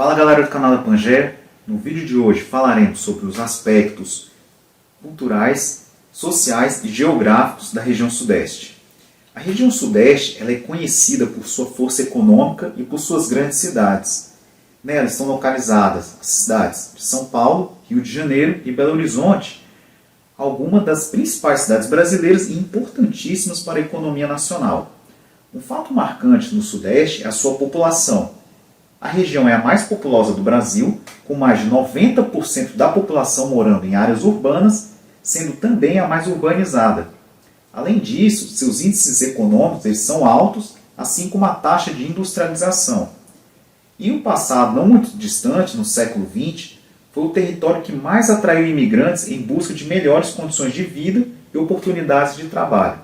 Fala galera do canal da Pangea, no vídeo de hoje falaremos sobre os aspectos culturais, sociais e geográficos da região Sudeste. A região Sudeste ela é conhecida por sua força econômica e por suas grandes cidades. Nela estão localizadas as cidades de São Paulo, Rio de Janeiro e Belo Horizonte, algumas das principais cidades brasileiras e importantíssimas para a economia nacional. Um fato marcante no Sudeste é a sua população. A região é a mais populosa do Brasil, com mais de 90% da população morando em áreas urbanas, sendo também a mais urbanizada. Além disso, seus índices econômicos eles são altos, assim como a taxa de industrialização. Em um passado não muito distante, no século XX, foi o território que mais atraiu imigrantes em busca de melhores condições de vida e oportunidades de trabalho.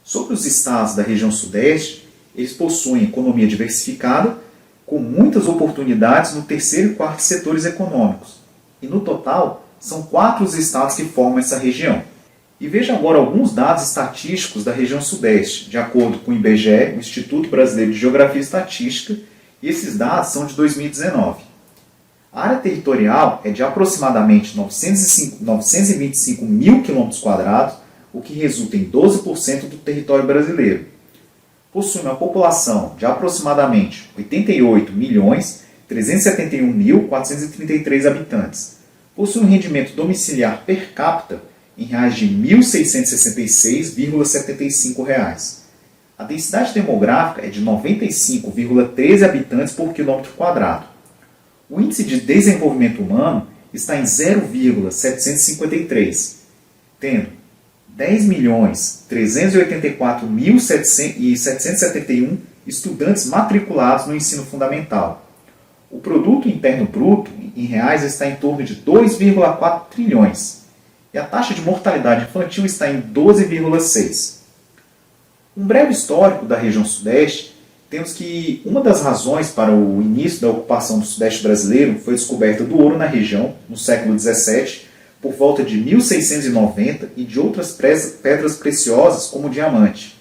Sobre os estados da região Sudeste, eles possuem economia diversificada, com muitas oportunidades no terceiro e quarto setores econômicos. E no total, são 4 os estados que formam essa região. E veja agora alguns dados estatísticos da região Sudeste, de acordo com o IBGE, o Instituto Brasileiro de Geografia e Estatística, e esses dados são de 2019. A área territorial é de aproximadamente 925 mil km², o que resulta em 12% do território brasileiro. Possui uma população de aproximadamente 88.371.433 habitantes. Possui um rendimento domiciliar per capita em reais de R$ 1.666,75. A densidade demográfica é de 95,13 habitantes por quilômetro quadrado. O índice de desenvolvimento humano está em 0,753, tendo 10.384.771 estudantes matriculados no ensino fundamental. O produto interno bruto em reais está em torno de 2,4 trilhões e a taxa de mortalidade infantil está em 12,6. Um breve histórico da região Sudeste, temos que uma das razões para o início da ocupação do Sudeste brasileiro foi a descoberta do ouro na região, no século XVII, por volta de 1690 e de outras pedras preciosas como o diamante.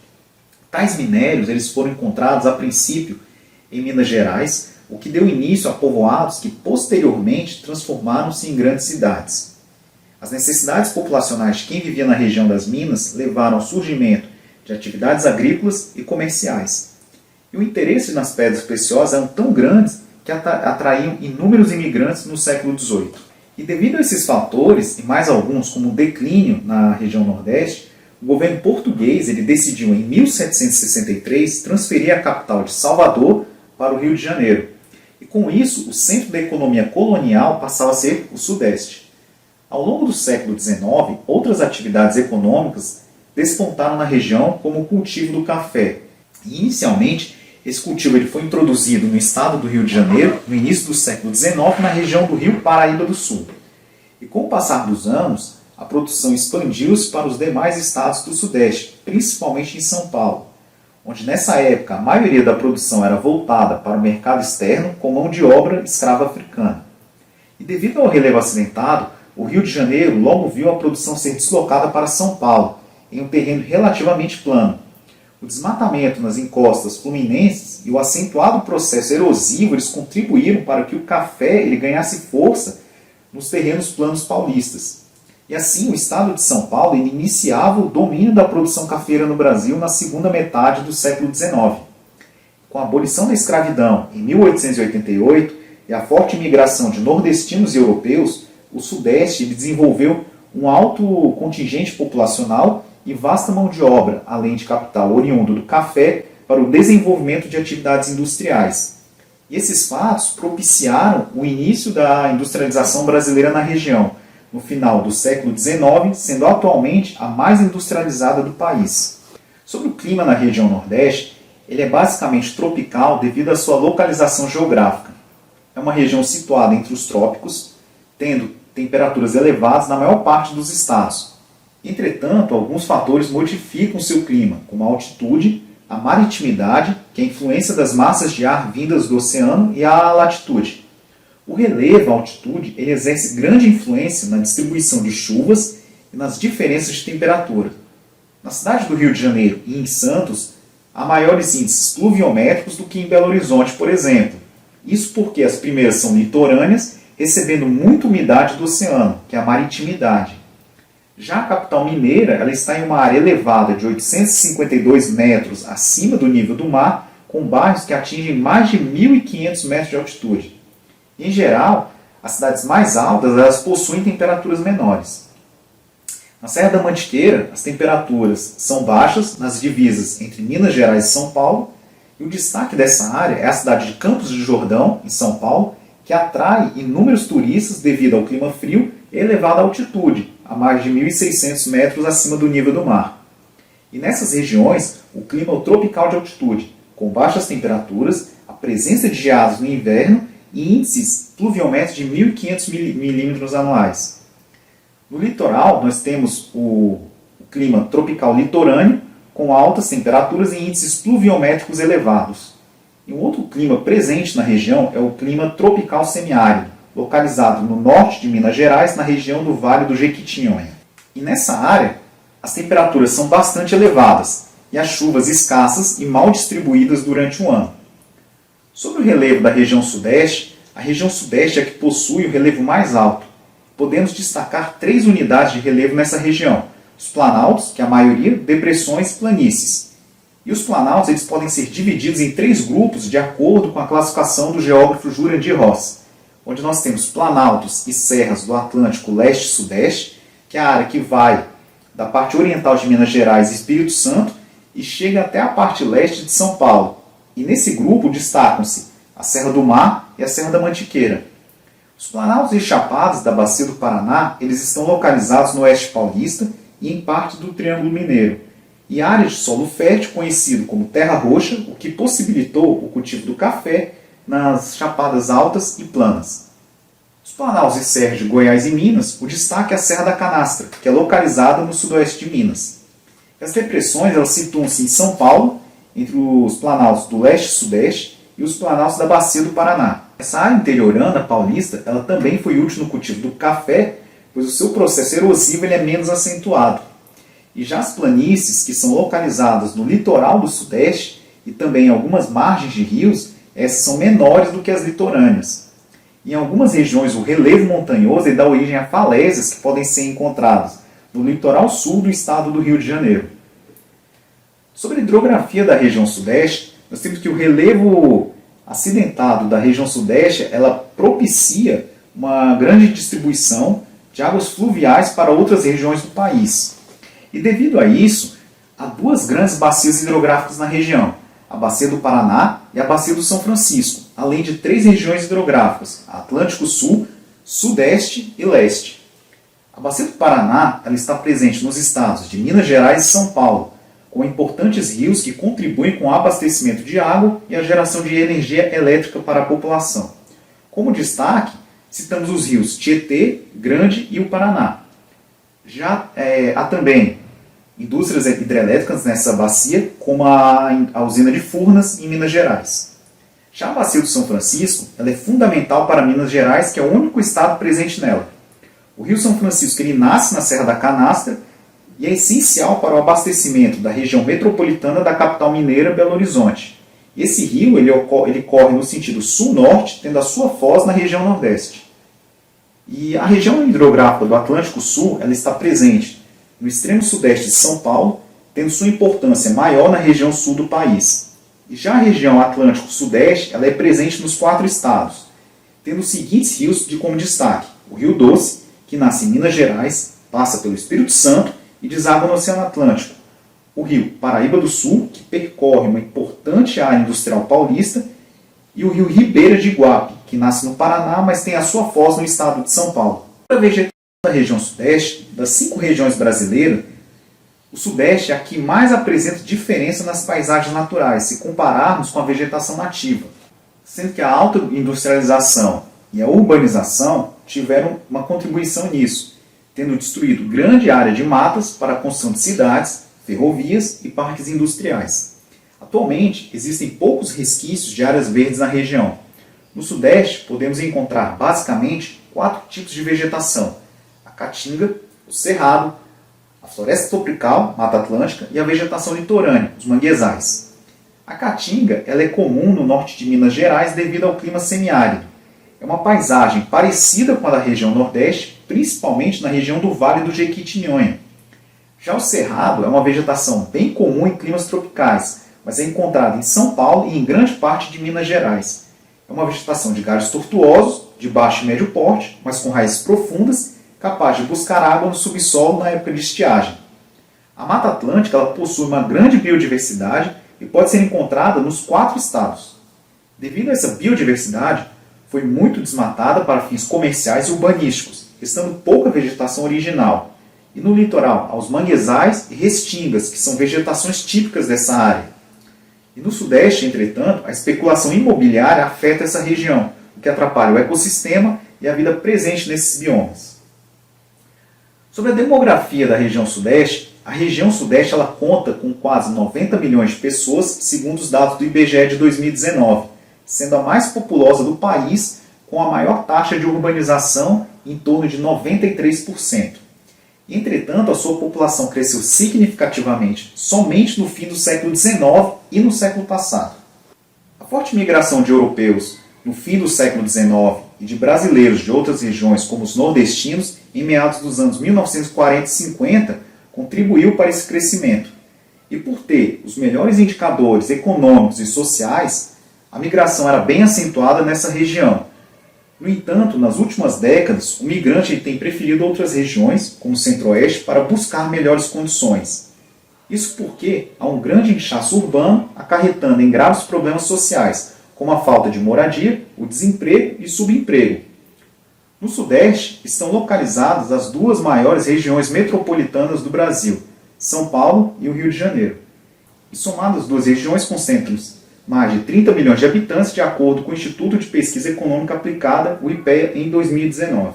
Tais minérios eles foram encontrados a princípio em Minas Gerais, o que deu início a povoados que posteriormente transformaram-se em grandes cidades. As necessidades populacionais de quem vivia na região das minas levaram ao surgimento de atividades agrícolas e comerciais. E o interesse nas pedras preciosas eram tão grandes que atraíam inúmeros imigrantes no século XVIII. E devido a esses fatores, e mais alguns como o declínio na região Nordeste, o governo português ele decidiu em 1763 transferir a capital de Salvador para o Rio de Janeiro. E com isso, o centro da economia colonial passava a ser o Sudeste. Ao longo do século XIX, outras atividades econômicas despontaram na região, como o cultivo do café. E, inicialmente, esse cultivo ele foi introduzido no estado do Rio de Janeiro, no início do século XIX, na região do Rio Paraíba do Sul. E com o passar dos anos, a produção expandiu-se para os demais estados do Sudeste, principalmente em São Paulo, onde nessa época a maioria da produção era voltada para o mercado externo com mão de obra escrava africana. E devido ao relevo acidentado, o Rio de Janeiro logo viu a produção ser deslocada para São Paulo, em um terreno relativamente plano. O desmatamento nas encostas fluminenses e o acentuado processo erosivo eles contribuíram para que o café ele ganhasse força nos terrenos planos paulistas. E assim o estado de São Paulo ele iniciava o domínio da produção cafeira no Brasil na segunda metade do século XIX. Com a abolição da escravidão em 1888 e a forte imigração de nordestinos e europeus, o Sudeste ele desenvolveu um alto contingente populacional e vasta mão de obra, além de capital oriundo do café, para o desenvolvimento de atividades industriais. E esses fatos propiciaram o início da industrialização brasileira na região, no final do século XIX, sendo atualmente a mais industrializada do país. Sobre o clima na região Nordeste, ele é basicamente tropical devido à sua localização geográfica. É uma região situada entre os trópicos, tendo temperaturas elevadas na maior parte dos estados. Entretanto, alguns fatores modificam seu clima, como a altitude, a maritimidade, que é a influência das massas de ar vindas do oceano, e a latitude. O relevo, a altitude, ele exerce grande influência na distribuição de chuvas e nas diferenças de temperatura. Na cidade do Rio de Janeiro e em Santos, há maiores índices pluviométricos do que em Belo Horizonte, por exemplo. Isso porque as primeiras são litorâneas, recebendo muita umidade do oceano, que é a maritimidade. Já a capital mineira ela está em uma área elevada de 852 metros acima do nível do mar, com bairros que atingem mais de 1.500 metros de altitude. Em geral, as cidades mais altas elas possuem temperaturas menores. Na Serra da Mantiqueira, as temperaturas são baixas nas divisas entre Minas Gerais e São Paulo, e o destaque dessa área é a cidade de Campos do Jordão, em São Paulo, que atrai inúmeros turistas devido ao clima frio e elevada altitude, a mais de 1.600 metros acima do nível do mar. E nessas regiões, o clima é o tropical de altitude, com baixas temperaturas, a presença de geadas no inverno e índices pluviométricos de 1.500 milímetros anuais. No litoral, nós temos o clima tropical litorâneo, com altas temperaturas e índices pluviométricos elevados. E um outro clima presente na região é o clima tropical semiárido, localizado no norte de Minas Gerais, na região do Vale do Jequitinhonha. E nessa área, as temperaturas são bastante elevadas e as chuvas escassas e mal distribuídas durante o ano. Sobre o relevo da região sudeste, a região sudeste é a que possui o relevo mais alto. Podemos destacar 3 unidades de relevo nessa região: os planaltos, que a maioria, depressões e planícies. E os planaltos eles podem ser divididos em 3 grupos de acordo com a classificação do geógrafo Jurandir Ross, onde nós temos planaltos e serras do Atlântico leste e sudeste, que é a área que vai da parte oriental de Minas Gerais e Espírito Santo e chega até a parte leste de São Paulo. E nesse grupo destacam-se a Serra do Mar e a Serra da Mantiqueira. Os planaltos e chapadas da Bacia do Paraná eles estão localizados no oeste paulista e em parte do Triângulo Mineiro, e área de solo fértil conhecido como terra roxa, o que possibilitou o cultivo do café nas chapadas altas e planas. Os planaltos e serras de Goiás e Minas, o destaque é a Serra da Canastra, que é localizada no sudoeste de Minas. As depressões elas situam-se em São Paulo, entre os planaltos do leste e sudeste e os planaltos da Bacia do Paraná. Essa área interiorana paulista ela também foi útil no cultivo do café, pois o seu processo erosivo ele é menos acentuado. E já as planícies, que são localizadas no litoral do sudeste e também em algumas margens de rios, essas são menores do que as litorâneas. Em algumas regiões, o relevo montanhoso ele dá origem a falésias que podem ser encontradas no litoral sul do estado do Rio de Janeiro. Sobre a hidrografia da região sudeste, nós temos que o relevo acidentado da região sudeste ela propicia uma grande distribuição de águas fluviais para outras regiões do país. E devido a isso, há 2 grandes bacias hidrográficas na região, a Bacia do Paraná e a Bacia do São Francisco, além de 3 regiões hidrográficas, a Atlântico Sul, Sudeste e Leste. A Bacia do Paraná ela está presente nos estados de Minas Gerais e São Paulo, com importantes rios que contribuem com o abastecimento de água e a geração de energia elétrica para a população. Como destaque, citamos os rios Tietê, Grande e o Paraná. Já há também indústrias hidrelétricas nessa bacia, como a usina de Furnas, em Minas Gerais. Já a Bacia do São Francisco ela é fundamental para Minas Gerais, que é o único estado presente nela. O Rio São Francisco ele nasce na Serra da Canastra e é essencial para o abastecimento da região metropolitana da capital mineira, Belo Horizonte. Esse rio ele corre no sentido sul-norte, tendo a sua foz na região nordeste. E a região hidrográfica do Atlântico Sul ela está presente no extremo sudeste de São Paulo, tendo sua importância maior na região sul do país. E já a região Atlântico Sudeste ela é presente nos 4 estados, tendo os seguintes rios como destaque: o Rio Doce, que nasce em Minas Gerais, passa pelo Espírito Santo e deságua no Oceano Atlântico; o Rio Paraíba do Sul, que percorre uma importante área industrial paulista; e o Rio Ribeira de Iguape, que nasce no Paraná, mas tem a sua foz no estado de São Paulo. A vegetação da região sudeste, das 5 regiões brasileiras, o sudeste é a que mais apresenta diferença nas paisagens naturais, se compararmos com a vegetação nativa, sendo que a alta industrialização e a urbanização tiveram uma contribuição nisso, tendo destruído grande área de matas para a construção de cidades, ferrovias e parques industriais. Atualmente, existem poucos resquícios de áreas verdes na região. No sudeste, podemos encontrar basicamente 4 tipos de vegetação: a caatinga, o cerrado, a floresta tropical, Mata Atlântica, e a vegetação litorânea, os manguezais. A caatinga ela é comum no norte de Minas Gerais devido ao clima semiárido. É uma paisagem parecida com a da região Nordeste, principalmente na região do Vale do Jequitinhonha. Já o cerrado é uma vegetação bem comum em climas tropicais, mas é encontrada em São Paulo e em grande parte de Minas Gerais. É uma vegetação de galhos tortuosos, de baixo e médio porte, mas com raízes profundas, capaz de buscar água no subsolo na época de estiagem. A Mata Atlântica ela possui uma grande biodiversidade e pode ser encontrada nos 4 estados. Devido a essa biodiversidade, foi muito desmatada para fins comerciais e urbanísticos, restando pouca vegetação original. E no litoral, aos manguezais e restingas, que são vegetações típicas dessa área. E no Sudeste, entretanto, a especulação imobiliária afeta essa região, o que atrapalha o ecossistema e a vida presente nesses biomas. Sobre a demografia da região Sudeste, a região Sudeste ela conta com quase 90 milhões de pessoas, segundo os dados do IBGE de 2019, sendo a mais populosa do país, com a maior taxa de urbanização, em torno de 93%. Entretanto, a sua população cresceu significativamente somente no fim do século XIX e no século passado. A forte migração de europeus no fim do século XIX e de brasileiros de outras regiões, como os nordestinos, em meados dos anos 1940 e 50, contribuiu para esse crescimento. E por ter os melhores indicadores econômicos e sociais, a migração era bem acentuada nessa região. No entanto, nas últimas décadas, o migrante tem preferido outras regiões, como o Centro-Oeste, para buscar melhores condições. Isso porque há um grande inchaço urbano acarretando em graves problemas sociais, como a falta de moradia, o desemprego e subemprego. No Sudeste estão localizadas as 2 maiores regiões metropolitanas do Brasil, São Paulo e o Rio de Janeiro. E somadas as 2 regiões concentram mais de 30 milhões de habitantes, de acordo com o Instituto de Pesquisa Econômica Aplicada, o IPEA, em 2019.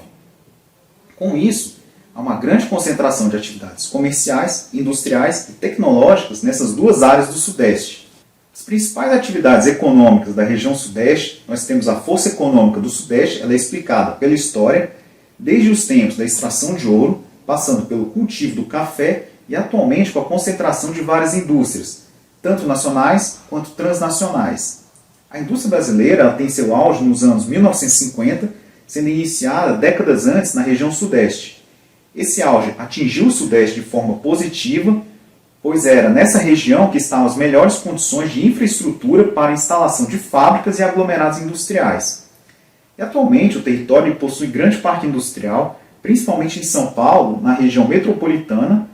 Com isso, há uma grande concentração de atividades comerciais, industriais e tecnológicas nessas 2 áreas do Sudeste. As principais atividades econômicas da região Sudeste, nós temos a força econômica do Sudeste, ela é explicada pela história, desde os tempos da extração de ouro, passando pelo cultivo do café e atualmente com a concentração de várias indústrias, tanto nacionais quanto transnacionais. A indústria brasileira ela tem seu auge nos anos 1950, sendo iniciada décadas antes na região Sudeste. Esse auge atingiu o Sudeste de forma positiva, pois era nessa região que estavam as melhores condições de infraestrutura para a instalação de fábricas e aglomerados industriais. E atualmente o território possui grande parque industrial, principalmente em São Paulo, na região metropolitana,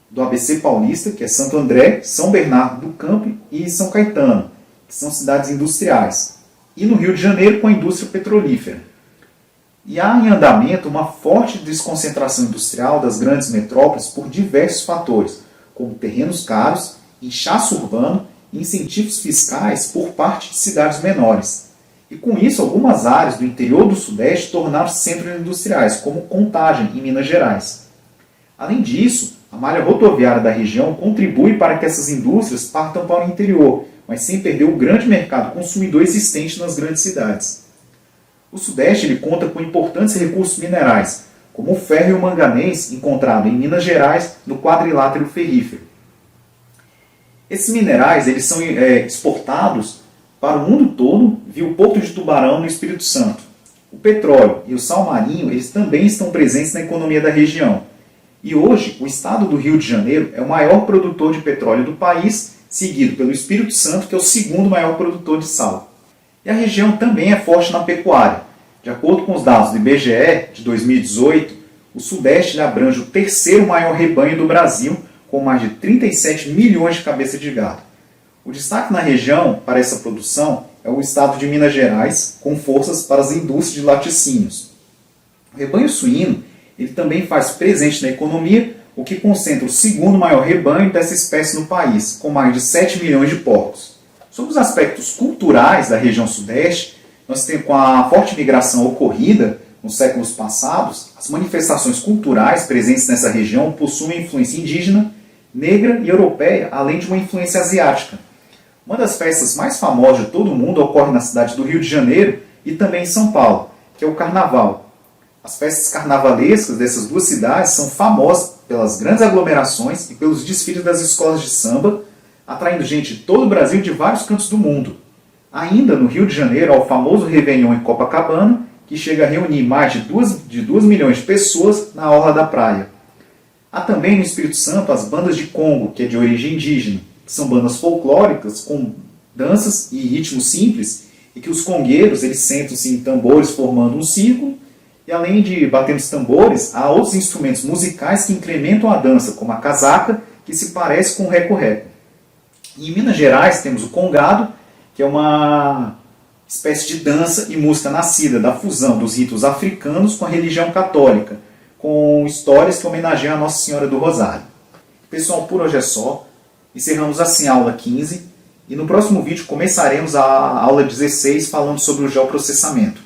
do ABC Paulista, que é Santo André, São Bernardo do Campo e São Caetano, que são cidades industriais. E no Rio de Janeiro com a indústria petrolífera. E há em andamento uma forte desconcentração industrial das grandes metrópoles por diversos fatores, como terrenos caros, inchaço urbano e incentivos fiscais por parte de cidades menores. E com isso, algumas áreas do interior do Sudeste tornaram-se centros industriais, como Contagem, em Minas Gerais. Além disso, a malha rodoviária da região contribui para que essas indústrias partam para o interior, mas sem perder o grande mercado consumidor existente nas grandes cidades. O Sudeste ele conta com importantes recursos minerais, como o ferro e o manganês, encontrado em Minas Gerais, no quadrilátero ferrífero. Esses minerais eles são exportados para o mundo todo via o Porto de Tubarão, no Espírito Santo. O petróleo e o sal marinho eles também estão presentes na economia da região. E hoje, o estado do Rio de Janeiro é o maior produtor de petróleo do país, seguido pelo Espírito Santo, que é o 2º maior produtor de sal. E a região também é forte na pecuária. De acordo com os dados do IBGE de 2018, o Sudeste abrange o 3º maior rebanho do Brasil, com mais de 37 milhões de cabeças de gado. O destaque na região para essa produção é o estado de Minas Gerais, com forças para as indústrias de laticínios. O rebanho suíno ele também faz presente na economia, o que concentra o 2º maior rebanho dessa espécie no país, com mais de 7 milhões de porcos. Sobre os aspectos culturais da região Sudeste, nós temos, com a forte migração ocorrida nos séculos passados, as manifestações culturais presentes nessa região possuem influência indígena, negra e europeia, além de uma influência asiática. Uma das festas mais famosas de todo o mundo ocorre na cidade do Rio de Janeiro e também em São Paulo, que é o Carnaval. As festas carnavalescas dessas 2 cidades são famosas pelas grandes aglomerações e pelos desfiles das escolas de samba, atraindo gente de todo o Brasil e de vários cantos do mundo. Ainda no Rio de Janeiro, há o famoso Réveillon em Copacabana, que chega a reunir mais de 2 milhões de pessoas na orla da praia. Há também no Espírito Santo as bandas de Congo, que é de origem indígena, que são bandas folclóricas com danças e ritmos simples, e que os congueiros eles sentam-se em tambores formando um círculo, e além de bater nos tambores, há outros instrumentos musicais que incrementam a dança, como a casaca, que se parece com o reco-reco. Em Minas Gerais temos o congado, que é uma espécie de dança e música nascida da fusão dos ritos africanos com a religião católica, com histórias que homenageiam a Nossa Senhora do Rosário. Pessoal, por hoje é só. Encerramos assim a aula 15 e no próximo vídeo começaremos a aula 16 falando sobre o geoprocessamento.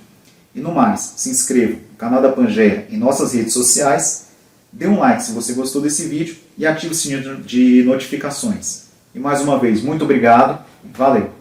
E no mais, se inscreva no canal da Pangea em nossas redes sociais, dê um like se você gostou desse vídeo e ative o sininho de notificações. E mais uma vez, muito obrigado e valeu!